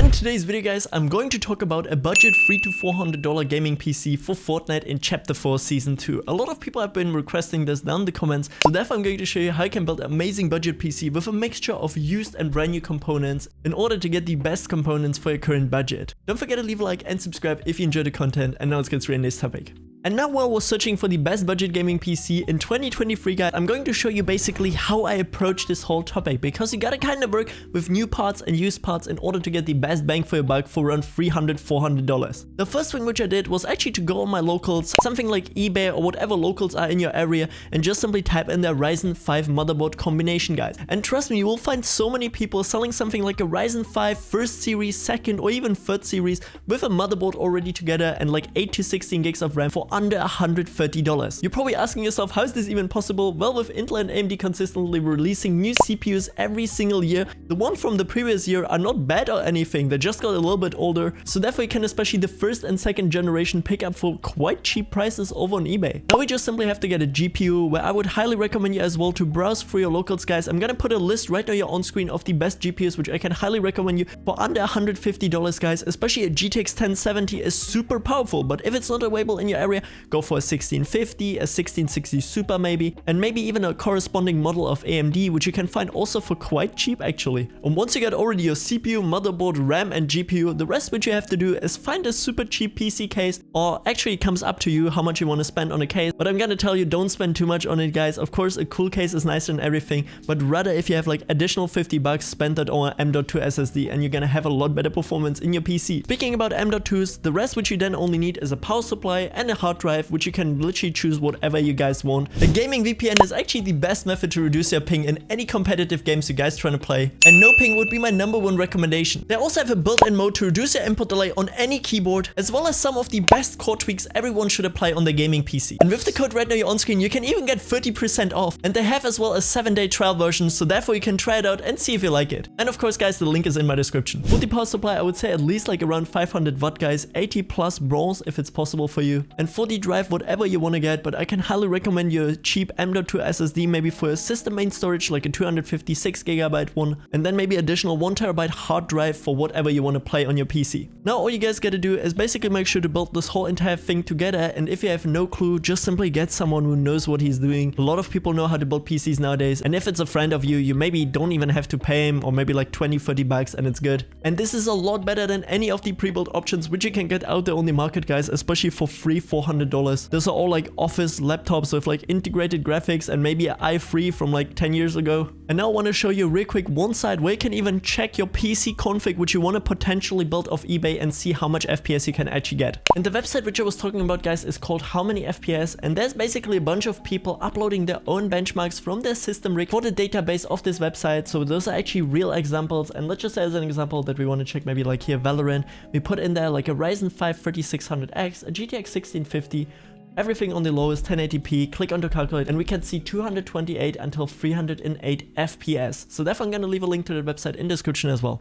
And in today's video guys, I'm going to talk about a budget $300 to $400 gaming PC for Fortnite in Chapter 4 Season 2. A lot of people have been requesting this down in the comments, so therefore I'm going to show you how you can build an amazing budget PC with a mixture of used and brand new components in order to get the best components for your current budget. Don't forget to leave a like and subscribe if you enjoy the content, and now let's get straight into this topic. And now while we're searching for the best budget gaming PC in 2023 guys, I'm going to show you basically how I approach this whole topic, because you gotta kind of work with new parts and used parts in order to get the best bang for your buck for around $300 to $400. The first thing which I did was actually to go on my locals, something like eBay or whatever locals are in your area, and just simply type in their Ryzen 5 motherboard combination guys. And trust me, you will find so many people selling something like a Ryzen 5 first series, second or even third series with a motherboard already together and like 8 to 16 gigs of RAM for under $130. You're probably asking yourself, how is this even possible? Well, with Intel and AMD consistently releasing new CPUs every single year, the one from the previous year are not bad or anything, they just got a little bit older, so therefore you can especially the first and second generation pick up for quite cheap prices over on eBay. Now we just simply have to get a GPU, where I would highly recommend you as well to browse through your locals guys. I'm gonna put a list right on your on screen of the best GPUs which I can highly recommend you for under $150 guys. Especially a GTX 1070 is super powerful, but if it's not available in your area, go for a 1650, a 1660 Super maybe, and maybe even a corresponding model of AMD, which you can find also for quite cheap actually. And once you get already your CPU, motherboard, RAM and GPU, the rest which you have to do is find a super cheap PC case, or actually it comes up to you how much you want to spend on a case, but I'm gonna tell you, don't spend too much on it guys. Of course a cool case is nicer than everything, but rather if you have like additional 50 bucks, spend that on an M.2 SSD and you're gonna have a lot better performance in your PC. Speaking about M.2s, the rest which you then only need is a power supply and a hard drive, which you can literally choose whatever you guys want. A gaming VPN is actually the best method to reduce your ping in any competitive games you guys trying to play, and no ping would be my #1 recommendation. They also have a built-in mode to reduce your input delay on any keyboard, as well as some of the best core tweaks everyone should apply on the gaming PC. And with the code right now you're on screen, you can even get 30% off, and they have as well a 7-day trial version, so therefore you can try it out and see if you like it. And of course guys, the link is in my description. For the power supply, I would say at least like around 500 watt guys, 80 plus bronze if it's possible for you. And for the drive, whatever you want to get, but I can highly recommend you a cheap M.2 SSD maybe for a system main storage, like a 256GB one, and then maybe additional 1TB hard drive for whatever you want to play on your PC. Now all you guys gotta do is basically make sure to build this whole entire thing together, and if you have no clue, just simply get someone who knows what he's doing. A lot of people know how to build PCs nowadays, and if it's a friend of you, you maybe don't even have to pay him, or maybe like 20-30 bucks and it's good. And this is a lot better than any of the pre-built options which you can get out there on the market guys, especially for free $400. Those are all like office laptops with like integrated graphics and maybe an i3 from like 10 years ago. And now I want to show you real quick one site where you can even check your PC config which you want to potentially build off eBay and see how much FPS you can actually get. And the website which I was talking about guys is called How Many FPS, and there's basically a bunch of people uploading their own benchmarks from their system rig for the database of this website. So those are actually real examples, and let's just say as an example that we want to check maybe like here Valorant, we put in there like a Ryzen 5 3600X, a GTX 1650, everything on the lowest 1080p, click on to calculate, and we can see 228 until 308 FPS. So therefore I'm gonna leave a link to the website in the description as well.